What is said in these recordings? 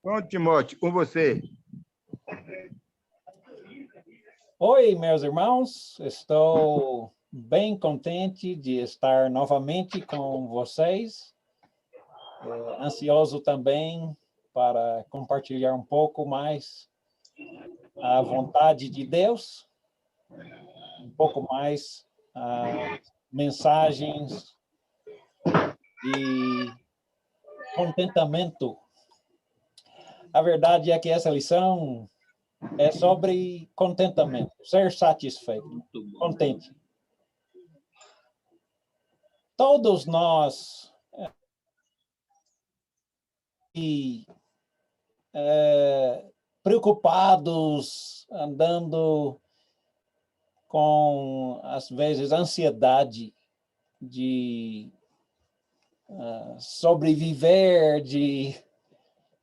Bom, Timóteo, com você. Oi, meus irmãos. Estou bem contente de estar novamente com vocês. Ansioso também para compartilhar um pouco mais a vontade de Deus, um pouco mais mensagens de contentamento. A verdade é que essa lição é sobre contentamento, ser satisfeito, contente. Todos nós preocupados, andando com, às vezes, ansiedade de sobreviver, de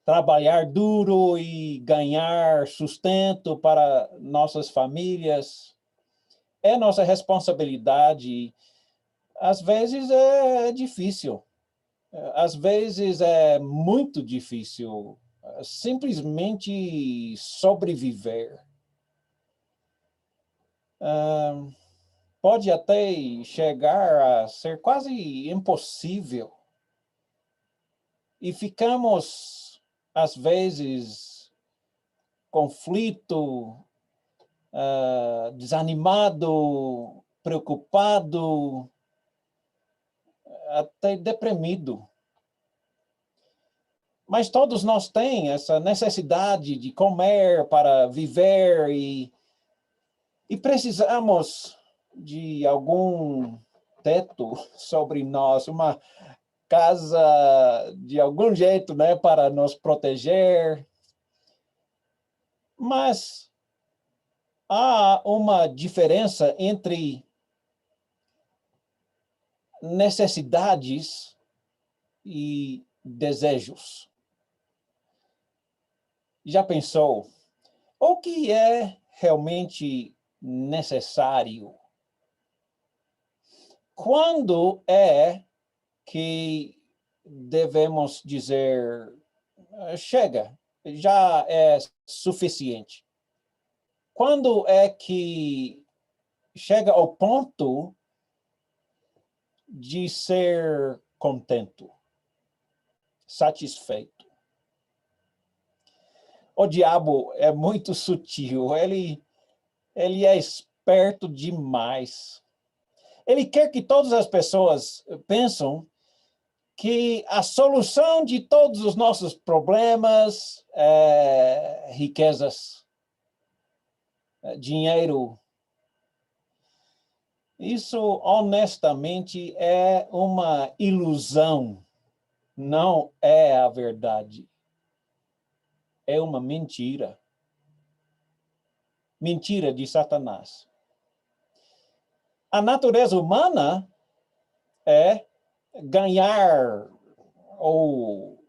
trabalhar duro e ganhar sustento para nossas famílias. É nossa responsabilidade. Às vezes é difícil. Às vezes é muito difícil simplesmente sobreviver. Pode até chegar a ser quase impossível. E ficamos, às vezes, conflito, desanimado, preocupado, até deprimido. Mas todos nós temos essa necessidade de comer para viver e precisamos de algum teto sobre nós, uma casa de algum jeito, né, para nos proteger. Mas há uma diferença entre necessidades e desejos. Já pensou o que é realmente necessário? Quando é que devemos dizer, chega, já é suficiente? Quando é que chega ao ponto de ser contente, satisfeito? O diabo é muito sutil, ele é esperto demais. Ele quer que todas as pessoas pensem que a solução de todos os nossos problemas é riquezas, dinheiro. Isso, honestamente, é uma ilusão. Não é a verdade. É uma mentira. Mentira de Satanás. A natureza humana é ganhar o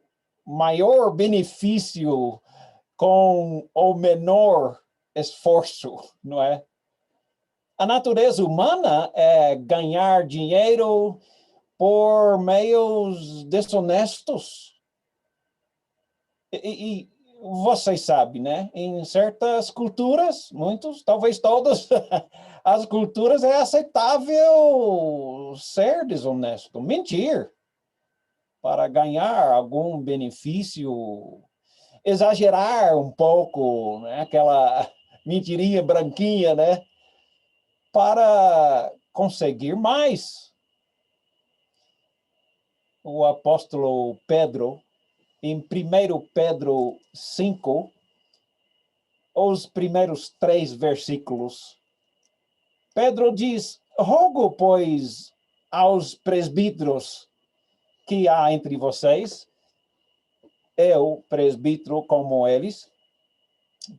maior benefício com o menor esforço, não é? A natureza humana é ganhar dinheiro por meios desonestos. E vocês sabem, né? Em certas culturas, muitos, talvez todas, as culturas é aceitável ser desonesto, mentir, para ganhar algum benefício, exagerar um pouco, né? Aquela mentirinha branquinha, né? Para conseguir mais. O apóstolo Pedro, em 1 Pedro 5, os primeiros 3 versículos, Pedro diz, rogo, pois, aos presbíteros que há entre vocês, eu, presbítero como eles,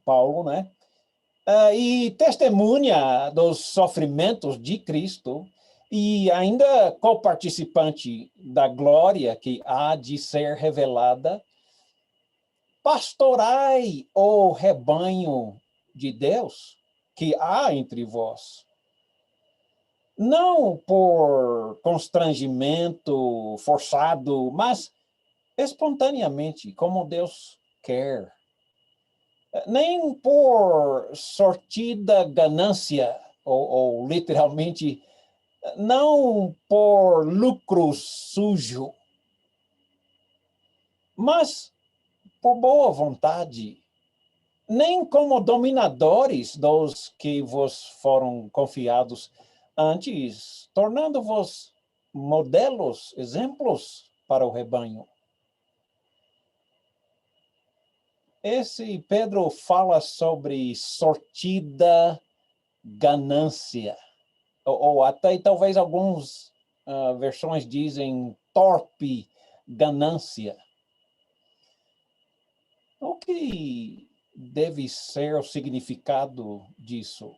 Paulo, né? E testemunha dos sofrimentos de Cristo e ainda coparticipante da glória que há de ser revelada, pastorai o rebanho de Deus que há entre vós, não por constrangimento forçado, mas espontaneamente, como Deus quer. Nem por sortida ganância, ou literalmente, não por lucro sujo, mas por boa vontade, nem como dominadores dos que vos foram confiados, antes tornando-vos modelos, exemplos para o rebanho. Esse Pedro fala sobre sortida ganância, ou até talvez algumas versões dizem torpe ganância. O que deve ser o significado disso?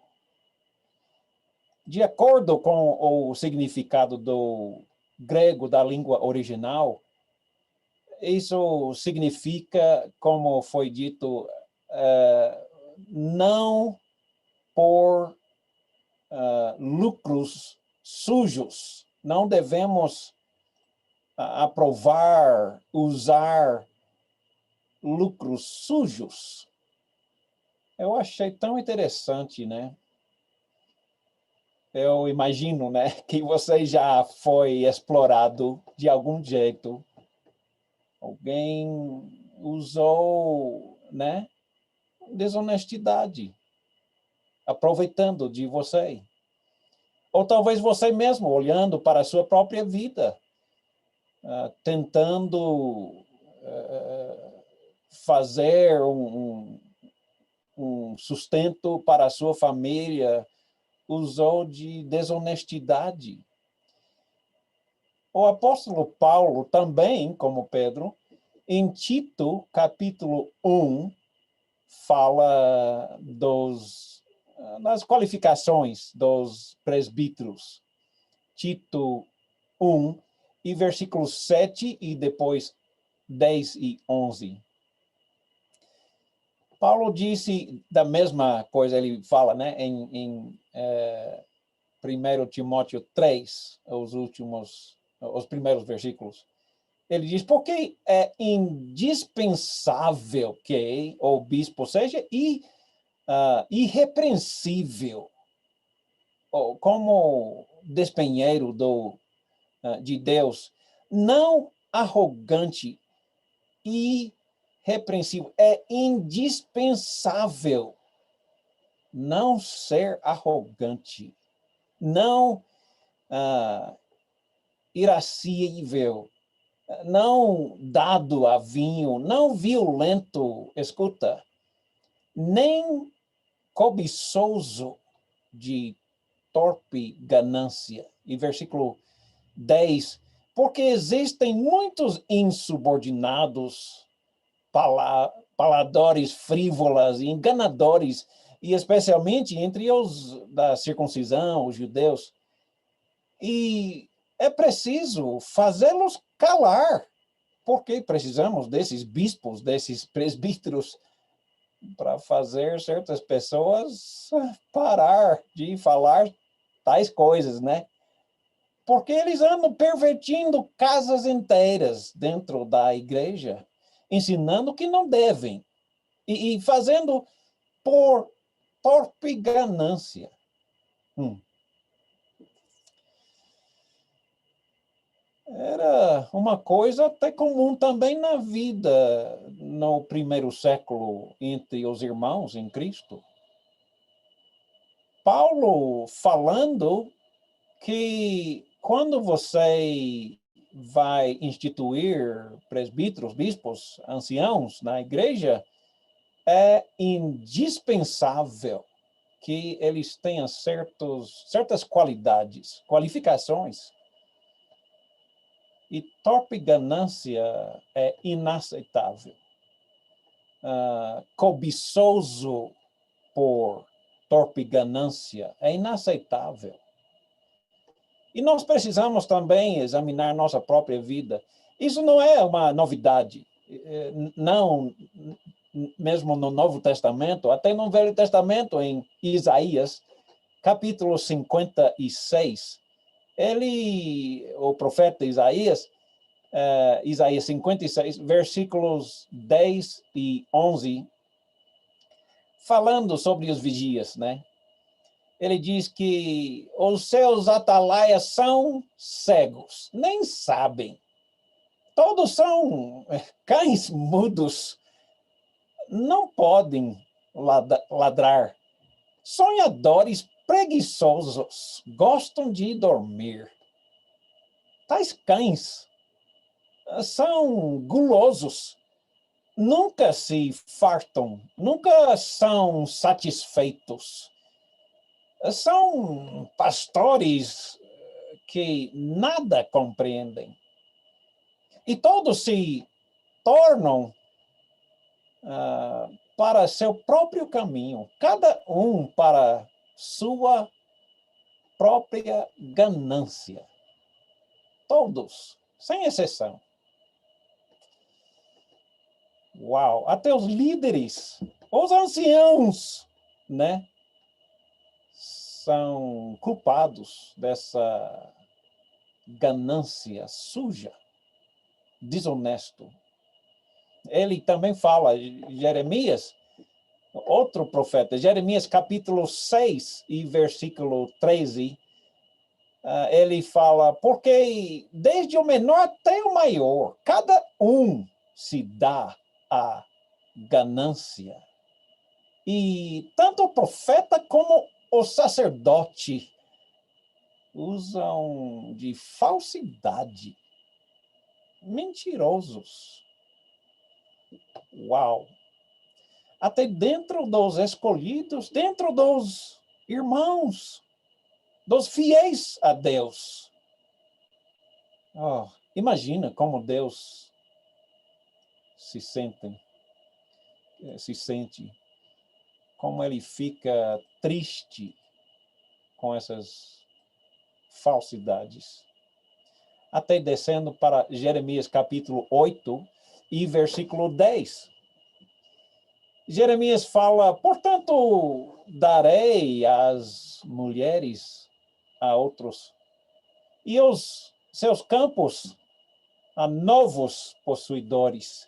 De acordo com o significado do grego da língua original, isso significa, como foi dito, não por lucros sujos. Não devemos aprovar, usar lucros sujos. Eu achei tão interessante, né? Eu imagino, né, que você já foi explorado de algum jeito. Alguém usou, né, desonestidade, aproveitando de você. Ou talvez você mesmo, olhando para a sua própria vida, tentando fazer um sustento para a sua família, usou de desonestidade. O apóstolo Paulo também, como Pedro, em Tito, capítulo 1, fala das qualificações dos presbíteros. Tito 1, e versículos 7 e depois 10 e 11. Paulo disse da mesma coisa, ele fala, né, em 1 Timóteo 3, os primeiros versículos. Ele diz, porque é indispensável que o bispo seja irrepreensível, como despenheiro de Deus, não arrogante e irrepreensível. É indispensável não ser arrogante, não irascível, não dado a vinho, não violento, escuta, nem cobiçoso de torpe ganância. E versículo 10, porque existem muitos insubordinados, paladores frívolas e enganadores, e especialmente entre os da circuncisão, os judeus. E é preciso fazê-los calar, porque precisamos desses bispos, desses presbíteros, para fazer certas pessoas parar de falar tais coisas, né? Porque eles andam pervertindo casas inteiras dentro da igreja, ensinando que não devem, e fazendo por torpe ganância. Era uma coisa até comum também na vida no primeiro século entre os irmãos em Cristo. Paulo falando que quando você vai instituir presbíteros, bispos, anciãos na igreja, é indispensável que eles tenham certas qualificações. E torpe ganância é inaceitável. Cobiçoso por torpe ganância é inaceitável. E nós precisamos também examinar nossa própria vida. Isso não é uma novidade. Não, mesmo no Novo Testamento, até no Velho Testamento, em Isaías, capítulo 56, o profeta Isaías, Isaías 56, versículos 10 e 11, falando sobre os vigias, né? Ele diz que os seus atalaias são cegos, nem sabem. Todos são cães mudos, não podem ladrar. Sonhadores preguiçosos gostam de dormir. Tais cães são gulosos, nunca se fartam, nunca são satisfeitos. São pastores que nada compreendem. E todos se tornam para seu próprio caminho, cada um para sua própria ganância. Todos, sem exceção. Uau! Até os líderes, os anciãos, né? São culpados dessa ganância suja, desonesto. Ele também fala, Jeremias, outro profeta, Jeremias capítulo 6 e versículo 13, ele fala, porque desde o menor até o maior, cada um se dá a ganância. E tanto o profeta como o sacerdote usam de falsidade, mentirosos. Uau! Até dentro dos escolhidos, dentro dos irmãos, dos fiéis a Deus. Oh, imagina como Deus se sente, como ele fica triste com essas falsidades. Até descendo para Jeremias capítulo 8 e versículo 10. Jeremias fala, portanto, darei as mulheres a outros, e os seus campos a novos possuidores,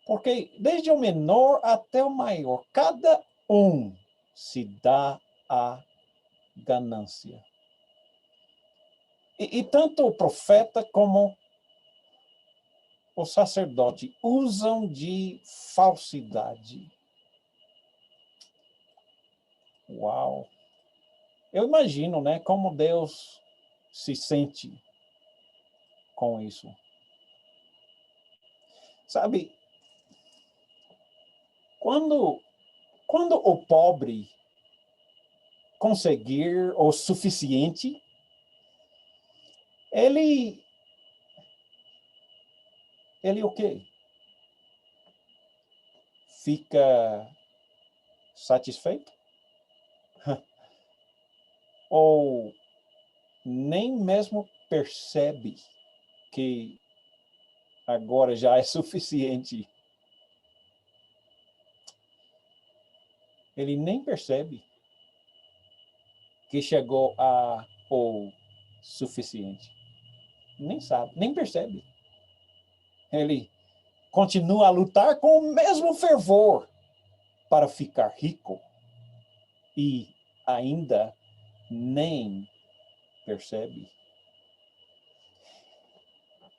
porque desde o menor até o maior, cada um se dá a ganância. E tanto o profeta como o sacerdote usam de falsidade. Uau! Eu imagino, né, como Deus se sente com isso. Sabe, quando o pobre conseguir o suficiente, ele o quê? Fica satisfeito? Ou nem mesmo percebe que agora já é suficiente? Ele nem percebe que chegou ao suficiente. Nem sabe, nem percebe. Ele continua a lutar com o mesmo fervor para ficar rico e ainda nem percebe.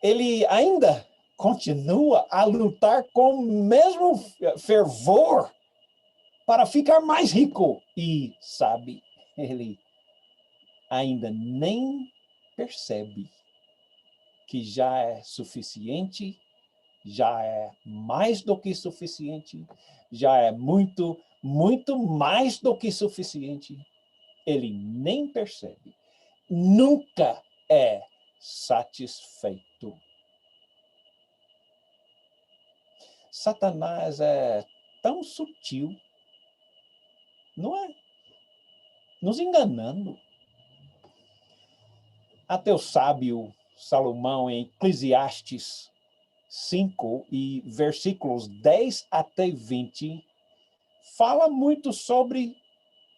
Ele ainda continua a lutar com o mesmo fervor para ficar mais rico e sabe, ele ainda nem percebe que já é suficiente, já é mais do que suficiente, já é muito, muito mais do que suficiente. Ele nem percebe. Nunca é satisfeito. Satanás é tão sutil, não é? Nos enganando. Até o sábio Salomão, em Eclesiastes 5 e versículos 10 até 20, fala muito sobre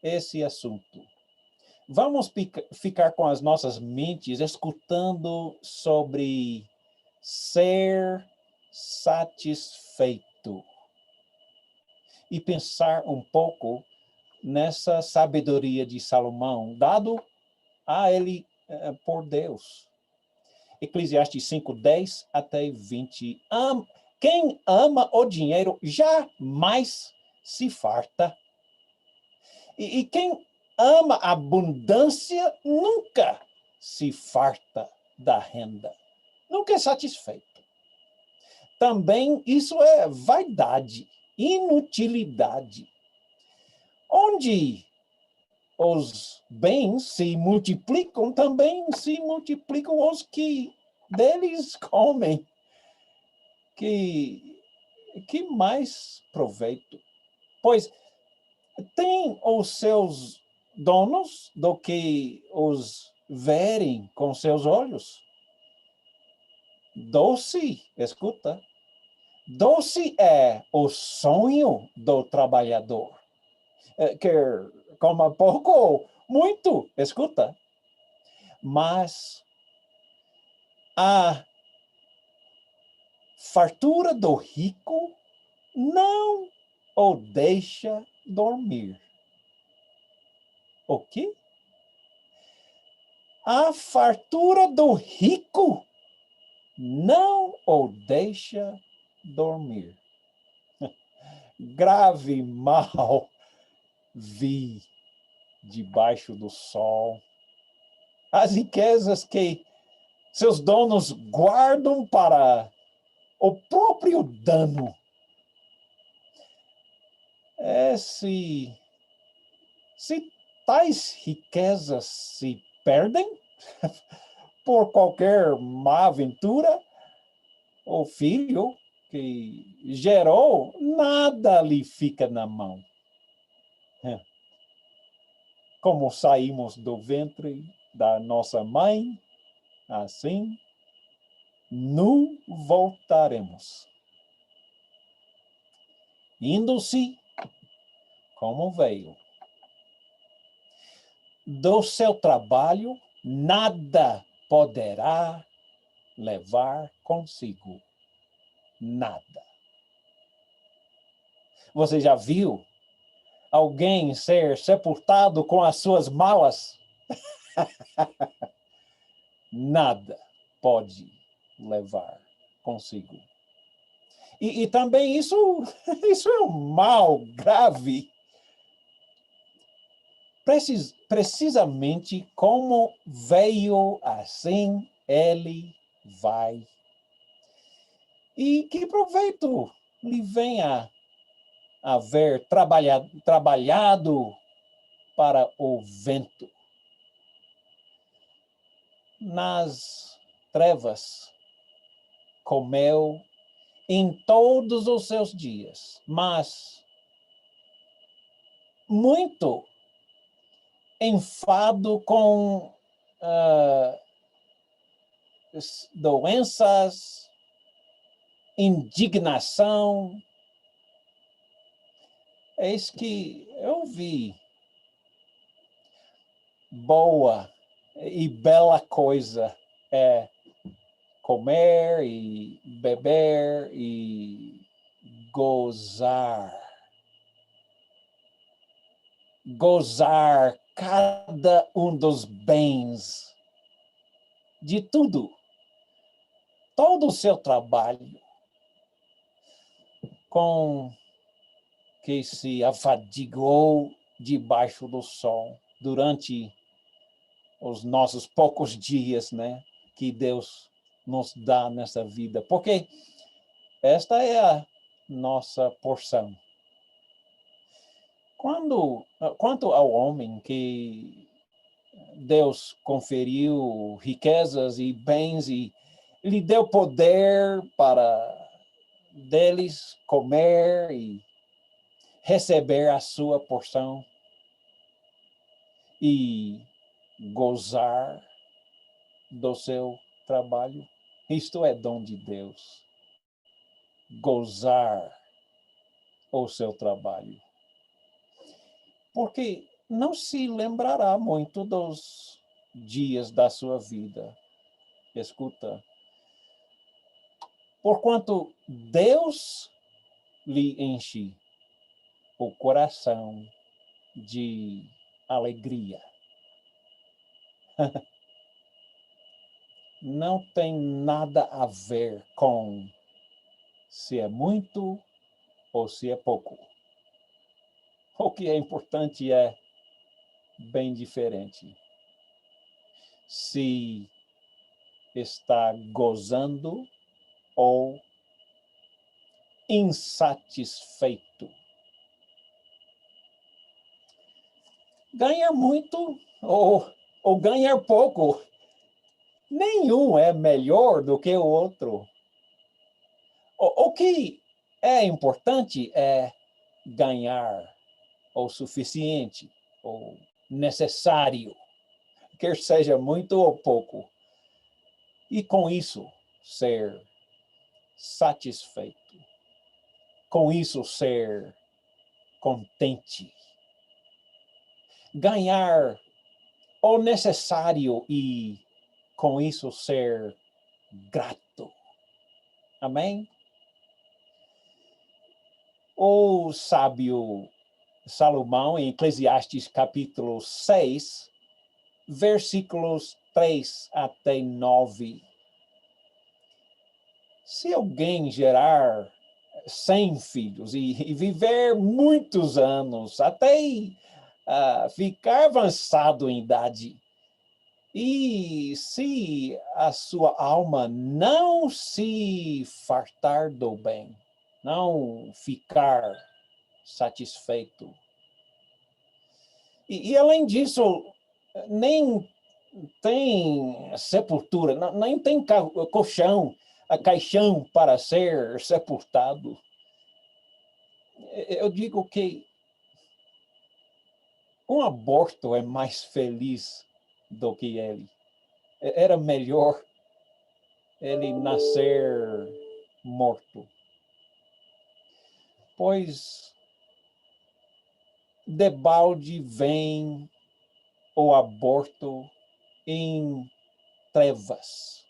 esse assunto. vamos ficar com as nossas mentes escutando sobre ser satisfeito e pensar um pouco nessa sabedoria de Salomão, dado a ele por Deus. Eclesiastes 5:10 até 20. Quem ama o dinheiro jamais se farta. E quem ama a abundância nunca se farta da renda. Nunca é satisfeito. Também isso é vaidade, inutilidade. Onde os bens se multiplicam, também se multiplicam os que deles comem. Que mais proveito? Pois tem os seus donos do que os verem com seus olhos. Doce, escuta, doce é o sonho do trabalhador. Quer coma pouco ou muito, escuta. Mas a fartura do rico não o deixa dormir. O quê? A fartura do rico não o deixa dormir. Grave mal vi debaixo do sol. As riquezas que seus donos guardam para o próprio dano. Se tais riquezas se perdem por qualquer má aventura, o filho que gerou, nada lhe fica na mão. Como saímos do ventre da nossa mãe, assim, nu voltaremos. Indo-se como veio. Do seu trabalho, nada poderá levar consigo. Nada. Você já viu alguém ser sepultado com as suas malas? Nada pode levar consigo. E também isso é um mal grave. Precisamente como veio, assim ele vai. E que proveito lhe venha haver trabalhado para o vento. Nas trevas comeu em todos os seus dias, mas muito enfado com doenças, indignação. Eis que eu vi boa e bela coisa é comer e beber e gozar. Gozar cada um dos bens de tudo. Todo o seu trabalho com que se afadigou debaixo do sol durante os nossos poucos dias, né, que Deus nos dá nessa vida. Porque esta é a nossa porção. Quanto ao homem que Deus conferiu riquezas e bens e lhe deu poder para deles comer e receber a sua porção e gozar do seu trabalho. Isto é dom de Deus. Gozar o seu trabalho. Porque não se lembrará muito dos dias da sua vida. Escuta, porquanto Deus lhe enche o coração de alegria. Não tem nada a ver com se é muito ou se é pouco. O que é importante é bem diferente. Se está gozando ou insatisfeito. Ganhar muito ou ganhar pouco, nenhum é melhor do que o outro. O que é importante é ganhar o suficiente, ou necessário, quer seja muito ou pouco. E com isso, ser satisfeito. Com isso, ser contente. Ganhar o necessário e, com isso, ser grato. Amém? O sábio Salomão, em Eclesiastes capítulo 6, versículos 3 até 9. Se alguém gerar 100 filhos e viver muitos anos, até ficar avançado em idade, e se a sua alma não se fartar do bem, não ficar satisfeito. E além disso, nem tem sepultura, nem tem colchão, caixão para ser sepultado. Eu digo que um aborto é mais feliz do que ele. Era melhor ele nascer morto. Pois debalde vem o aborto, em trevas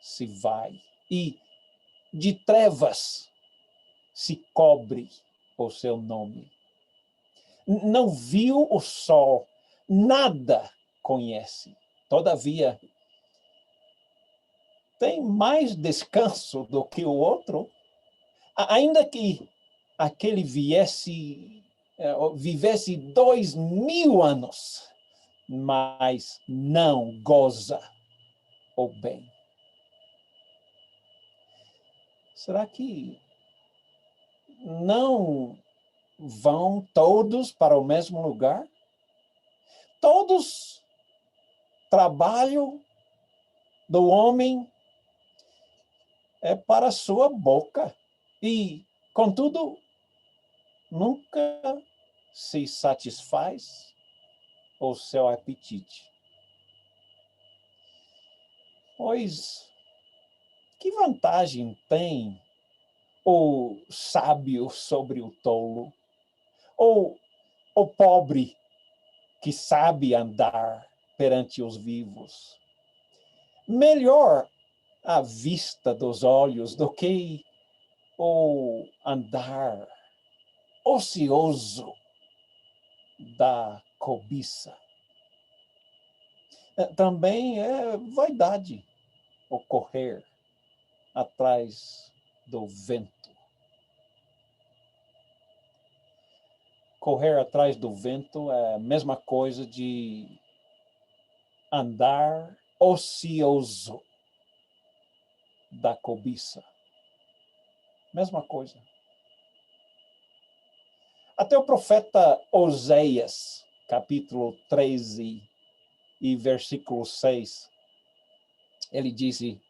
se vai, e de trevas se cobre o seu nome. Não viu o sol, nada conhece. Todavia, tem mais descanso do que o outro, ainda que aquele vivesse 2000 anos, mas não goza o bem. Será que não vão todos para o mesmo lugar? Todos trabalho do homem é para a sua boca. E, contudo, nunca se satisfaz o seu apetite. Pois, que vantagem tem o sábio sobre o tolo? Ou o pobre que sabe andar perante os vivos? Melhor à vista dos olhos do que o andar ocioso da cobiça. Também é vaidade o correr atrás do vento. Correr atrás do vento é a mesma coisa de andar ocioso da cobiça. Mesma coisa. Até o profeta Oséias, capítulo 13 e versículo 6, ele disse: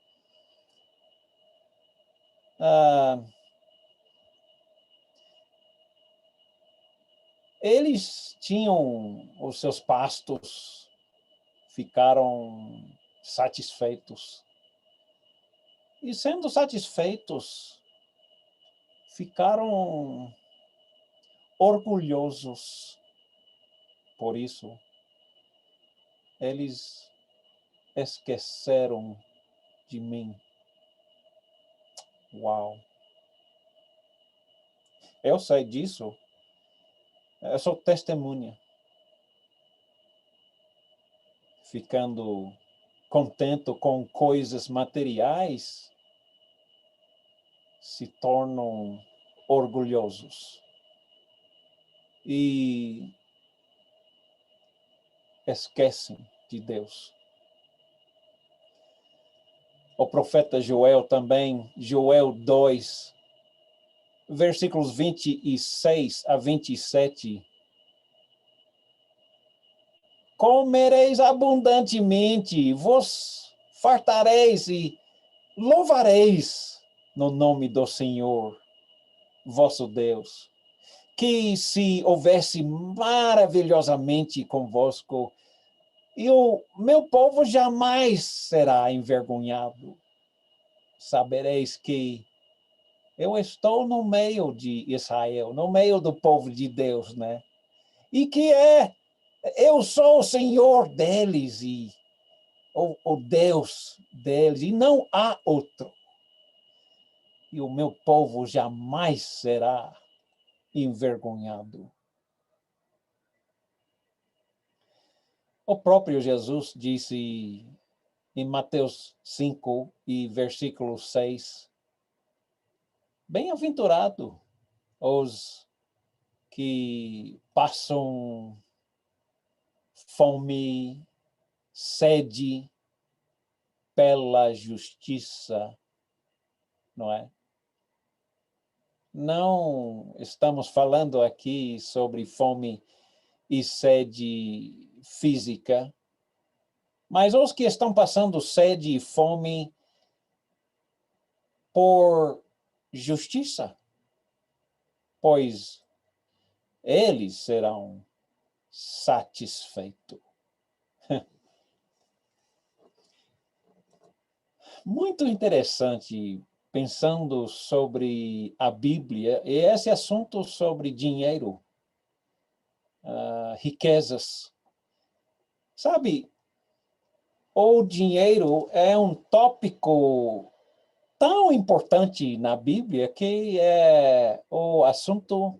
eles tinham os seus pastos, ficaram satisfeitos. E sendo satisfeitos, ficaram orgulhosos. Por isso, eles esqueceram de mim. Uau! Eu sei disso. Eu sou testemunha. Ficando contente com coisas materiais, se tornam orgulhosos. E esquecem de Deus. O profeta Joel também, Joel 2, versículos 26 a 27. Comereis abundantemente, vos fartareis e louvareis no nome do Senhor, vosso Deus, que se houvesse maravilhosamente convosco, e o meu povo jamais será envergonhado. Sabereis que eu estou no meio de Israel, no meio do povo de Deus, né? E que eu sou o Senhor deles e o Deus deles, e não há outro. E o meu povo jamais será envergonhado. O próprio Jesus disse em Mateus 5 e versículo 6, bem-aventurado os que passam fome, sede pela justiça, não é? Não estamos falando aqui sobre fome e sede física, mas os que estão passando sede e fome por justiça, pois eles serão satisfeitos. Muito interessante pensando sobre a Bíblia e esse assunto sobre dinheiro, riquezas. Sabe, o dinheiro é um tópico tão importante na Bíblia que é o assunto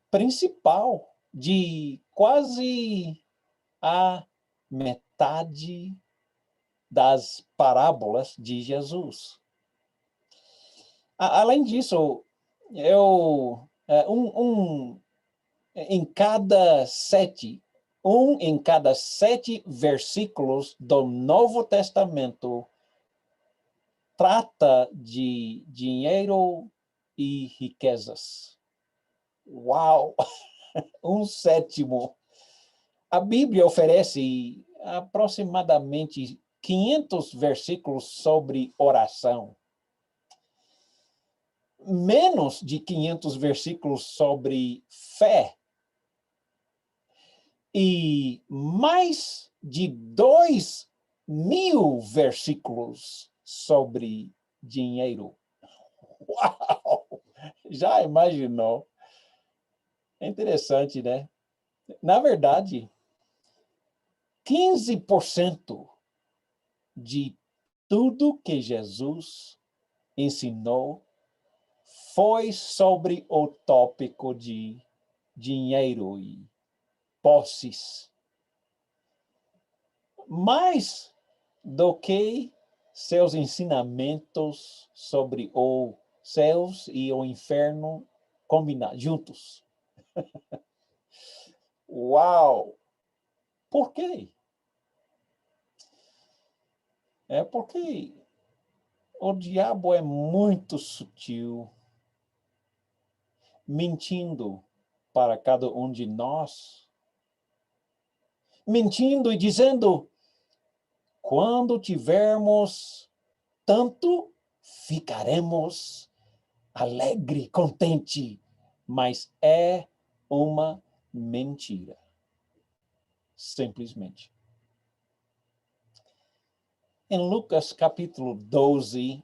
principal de quase a metade das parábolas de Jesus. Além disso, em cada 7 versículos do Novo Testamento trata de dinheiro e riquezas. Uau! 1/7. A Bíblia oferece aproximadamente 500 versículos sobre oração. Menos de 500 versículos sobre fé. E mais de 2.000 versículos sobre dinheiro. Uau! Já imaginou? É interessante, né? Na verdade, 15% de tudo que Jesus ensinou foi sobre o tópico de dinheiro e posses. Mais do que seus ensinamentos sobre os céus e o inferno combinados, juntos. Uau! Por quê? É porque o diabo é muito sutil, mentindo para cada um de nós, mentindo e dizendo, quando tivermos tanto, ficaremos alegre, contente, mas é uma mentira. Simplesmente. Em Lucas capítulo 12,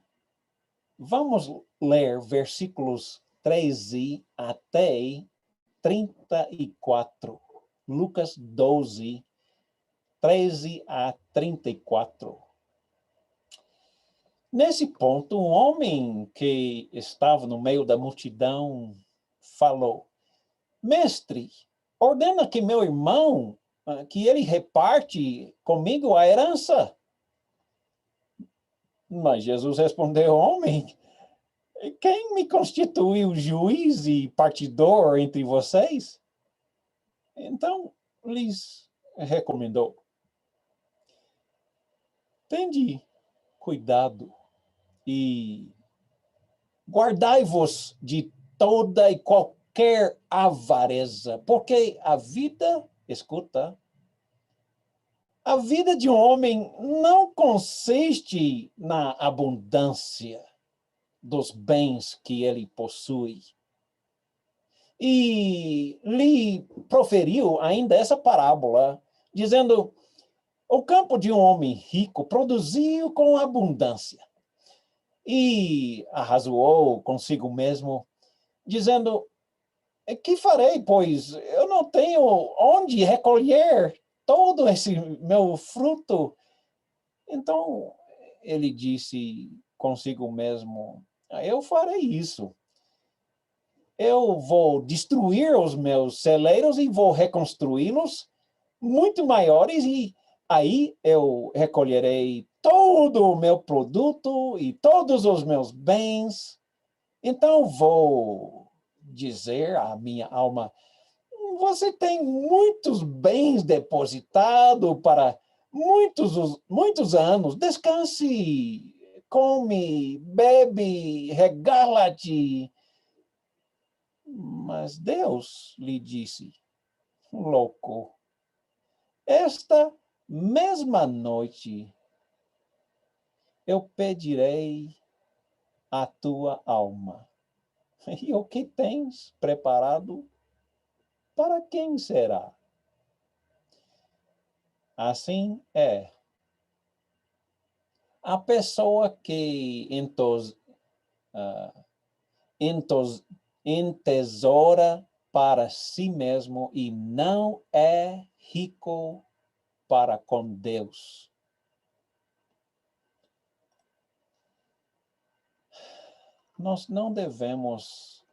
vamos ler versículos 13 até 34. Lucas 12, 13 a 34. Nesse ponto, um homem que estava no meio da multidão falou: Mestre, ordena que meu irmão, que ele reparte comigo a herança. Mas Jesus respondeu: Homem, quem me constituiu juiz e partidor entre vocês? Então, lhes recomendou: Tende cuidado e guardai-vos de toda e qualquer avareza, porque a vida, escuta, a vida de um homem não consiste na abundância dos bens que ele possui. E lhe proferiu ainda essa parábola, dizendo: o campo de um homem rico produziu com abundância. E arrazoou consigo mesmo, dizendo: que farei, pois eu não tenho onde recolher todo esse meu fruto. Então ele disse consigo mesmo: eu farei isso. Eu vou destruir os meus celeiros e vou reconstruí-los muito maiores, e aí eu recolherei todo o meu produto e todos os meus bens. Então vou dizer à minha alma: você tem muitos bens depositados para muitos anos. Descanse, come, bebe, regala-te. Mas Deus lhe disse: louco, esta mesma noite eu pedirei a tua alma. E o que tens preparado, para quem será? Assim é. A pessoa que entesoura para si mesmo e não é rico para com Deus. Nós não devemos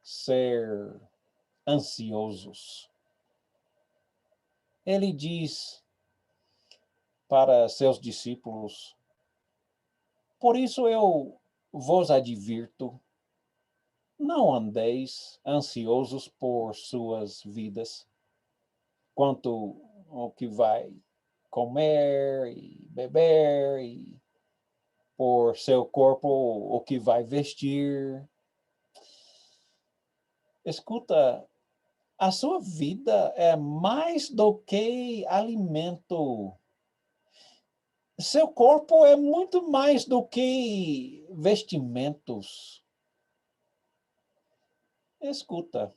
ser ansiosos. Ele diz para seus discípulos: por isso eu vos advirto, não andeis ansiosos por suas vidas, quanto ao que vai comer e beber, e por seu corpo o que vai vestir. Escuta, a sua vida é mais do que alimento. Seu corpo é muito mais do que vestimentos. Escuta,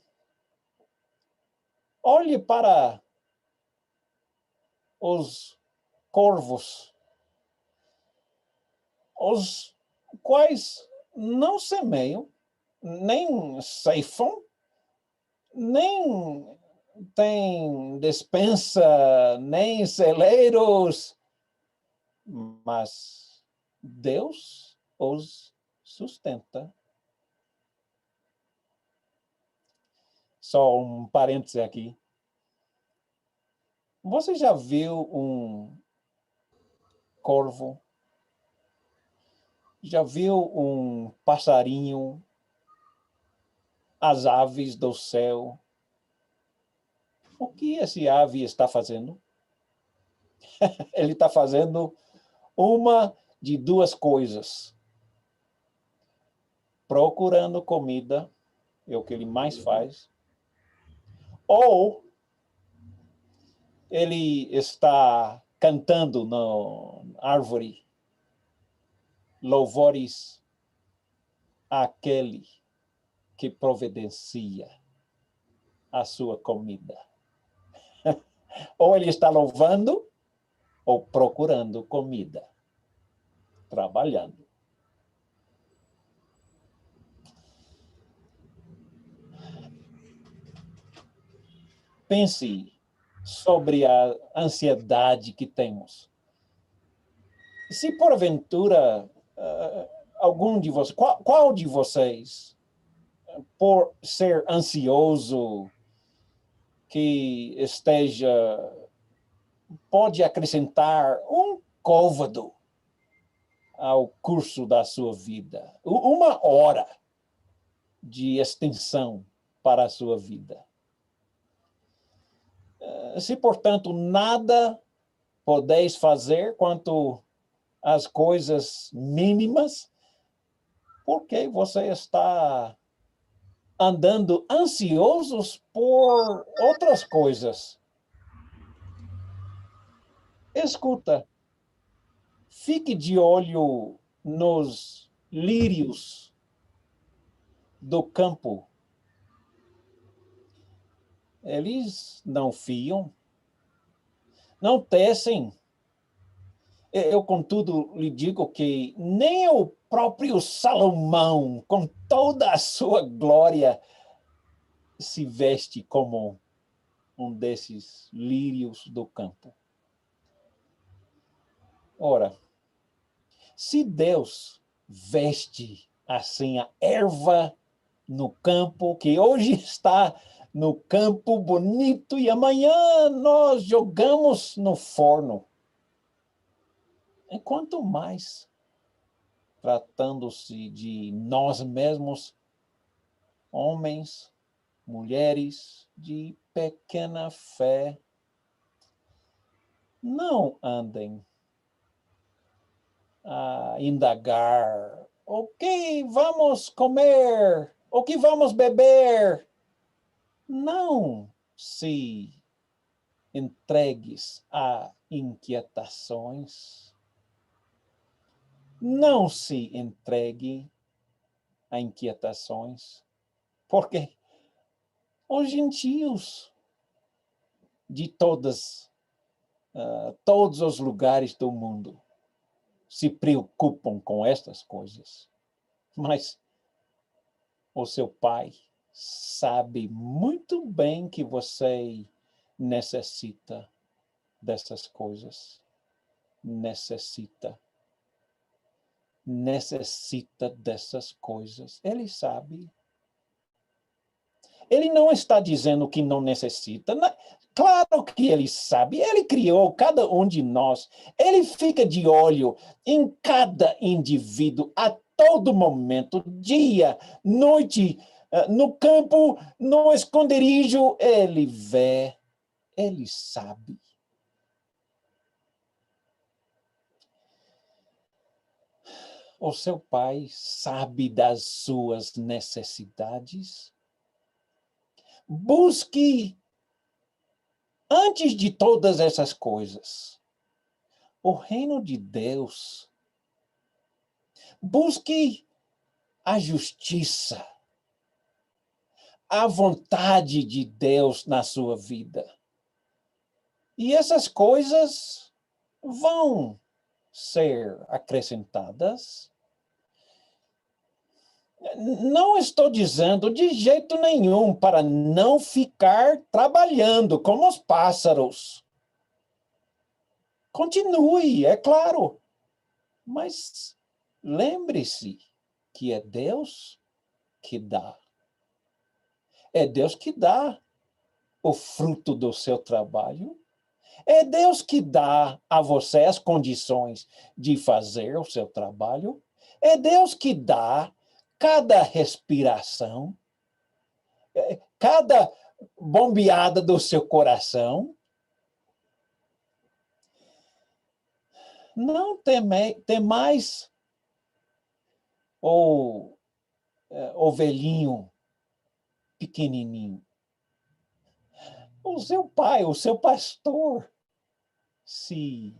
olhe para os corvos, os quais não semeiam, nem ceifam, nem têm despensa, nem celeiros, mas Deus os sustenta. Só um parêntese aqui. Você já viu um corvo? Já viu um passarinho? As aves do céu? O que esse ave está fazendo? Ele está fazendo uma de duas coisas: procurando comida, é o que ele mais faz, ou ele está cantando na árvore louvores àquele que providencia a sua comida. Ou ele está louvando ou procurando comida, trabalhando. pense sobre a ansiedade que temos. Se porventura algum de vocês, qual de vocês, por ser ansioso, que esteja, pode acrescentar um côvado ao curso da sua vida, uma hora de extensão para a sua vida? Se, portanto, nada podeis fazer quanto às coisas mínimas, por que você está andando ansiosos por outras coisas? Escuta, fique de olho nos lírios do campo. Eles não fiam, não tecem. Eu, contudo, lhe digo que nem o próprio Salomão, com toda a sua glória, se veste como um desses lírios do campo. Ora, se Deus veste assim a erva no campo, que hoje está no campo bonito e amanhã nós jogamos no forno, e quanto mais, tratando-se de nós mesmos, homens, mulheres de pequena fé, não andem a indagar o que vamos comer, o que vamos beber. Não se entregues a inquietações. Não se entregue a inquietações, porque os gentios de todos os lugares do mundo se preocupam com estas coisas. Mas o seu pai sabe muito bem que você necessita dessas coisas. Necessita dessas coisas. Ele sabe. Ele não está dizendo que não necessita. Claro que ele sabe. Ele criou cada um de nós. Ele fica de olho em cada indivíduo a todo momento, dia, noite, no campo, no esconderijo. Ele vê, ele sabe. O seu pai sabe das suas necessidades. Busque, antes de todas essas coisas, o reino de Deus. Busque a justiça, a vontade de Deus na sua vida. E essas coisas vão ser acrescentadas. Não estou dizendo de jeito nenhum para não ficar trabalhando como os pássaros. Continue, é claro. Mas lembre-se que é Deus que dá. É Deus que dá o fruto do seu trabalho. É Deus que dá a você as condições de fazer o seu trabalho. É Deus que dá cada respiração, cada bombeada do seu coração. Não temais o ovelhinho pequenininho. O seu pai, o seu pastor, se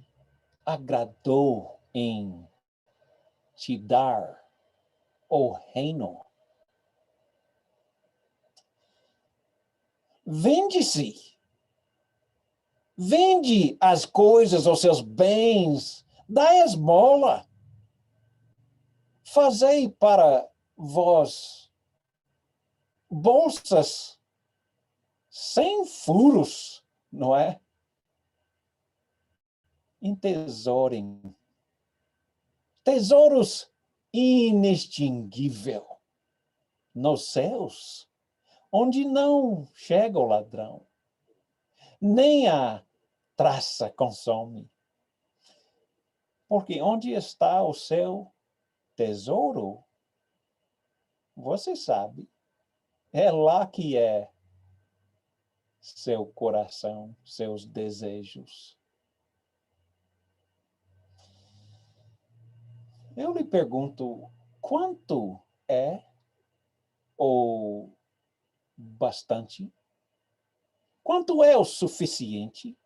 agradou em te dar o reino. Vende-se. Vende as coisas, os seus bens, dai esmola. Fazei para vós bolsas sem furos, não é? Entesourem tesouros inextinguíveis nos céus, onde não chega o ladrão, nem a traça consome. Porque onde está o seu tesouro, você sabe, é lá que é seu coração, seus desejos. Eu lhe pergunto, quanto é o bastante? Quanto é o suficiente?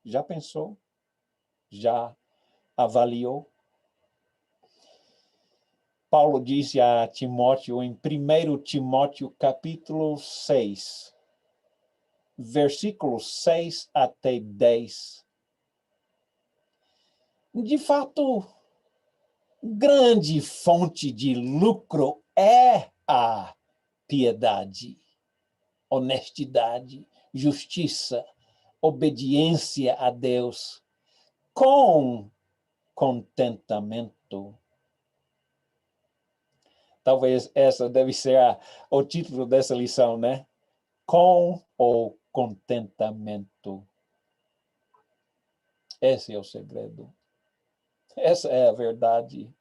Já pensou? Já avaliou? Paulo disse a Timóteo em 1 Timóteo capítulo 6, versículos 6 até 10. De fato, grande fonte de lucro é a piedade, honestidade, justiça, obediência a Deus, com contentamento. Talvez essa deve ser o título dessa lição, né? Com o contentamento. Esse é o segredo. Essa é a verdade.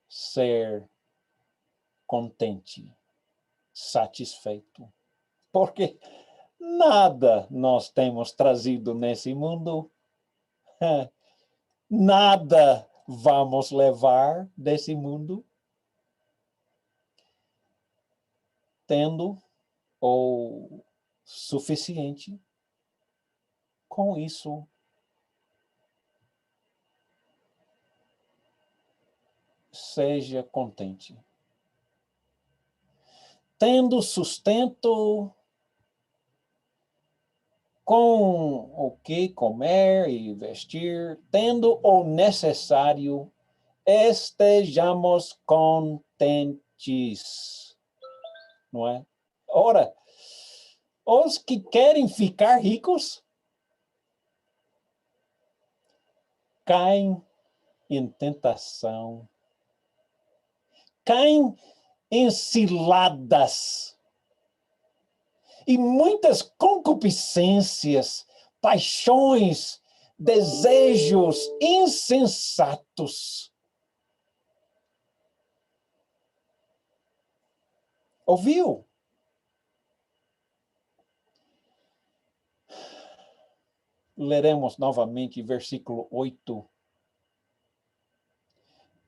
Ser contente, satisfeito. Porque nada nós temos trazido nesse mundo, nada vamos levar desse mundo, tendo o suficiente. Com isso, seja contente. Tendo sustento, com o que comer e vestir, tendo o necessário, estejamos contentes. Não é? Ora, os que querem ficar ricos caem em tentação, caem em ciladas e muitas concupiscências, paixões, desejos insensatos. Ouviu? Leremos novamente versículo 8.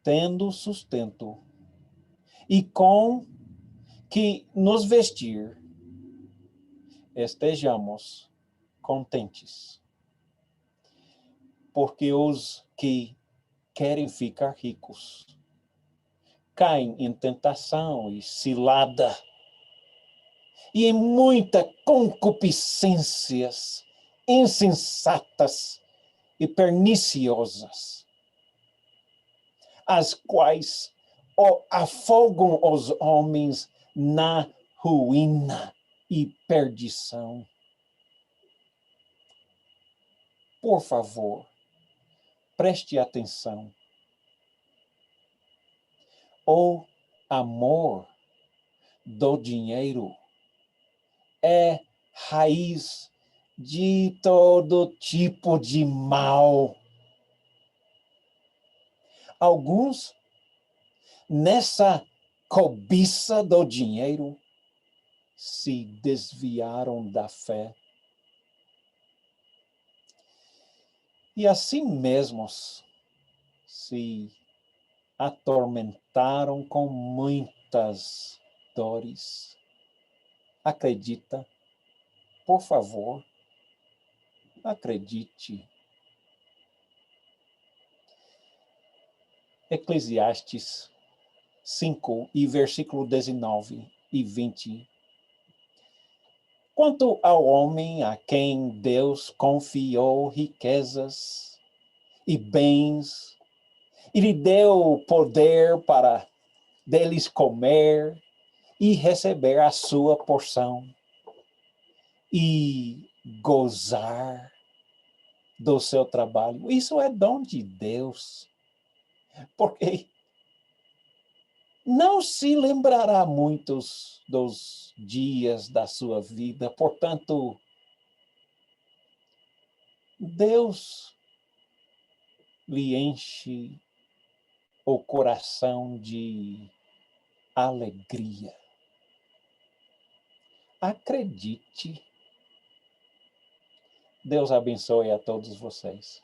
Tendo sustento e com que nos vestir, estejamos contentes. Porque os que querem ficar ricos caem em tentação e cilada e em muitas concupiscências insensatas e perniciosas, as quais afogam os homens na ruína e perdição. Por favor, preste atenção. O amor do dinheiro é raiz de todo tipo de mal. Alguns, nessa cobiça do dinheiro, se desviaram da fé. E assim mesmos se atormentaram com muitas dores. Acredita, por favor, acredite. Eclesiastes 5 e versículo 19 e 20. Quanto ao homem a quem Deus confiou riquezas e bens, e lhe deu poder para deles comer e receber a sua porção e gozar do seu trabalho. Isso é dom de Deus, porque não se lembrará muitos dos dias da sua vida, portanto, Deus lhe enche o coração de alegria. Acredite. Deus abençoe a todos vocês.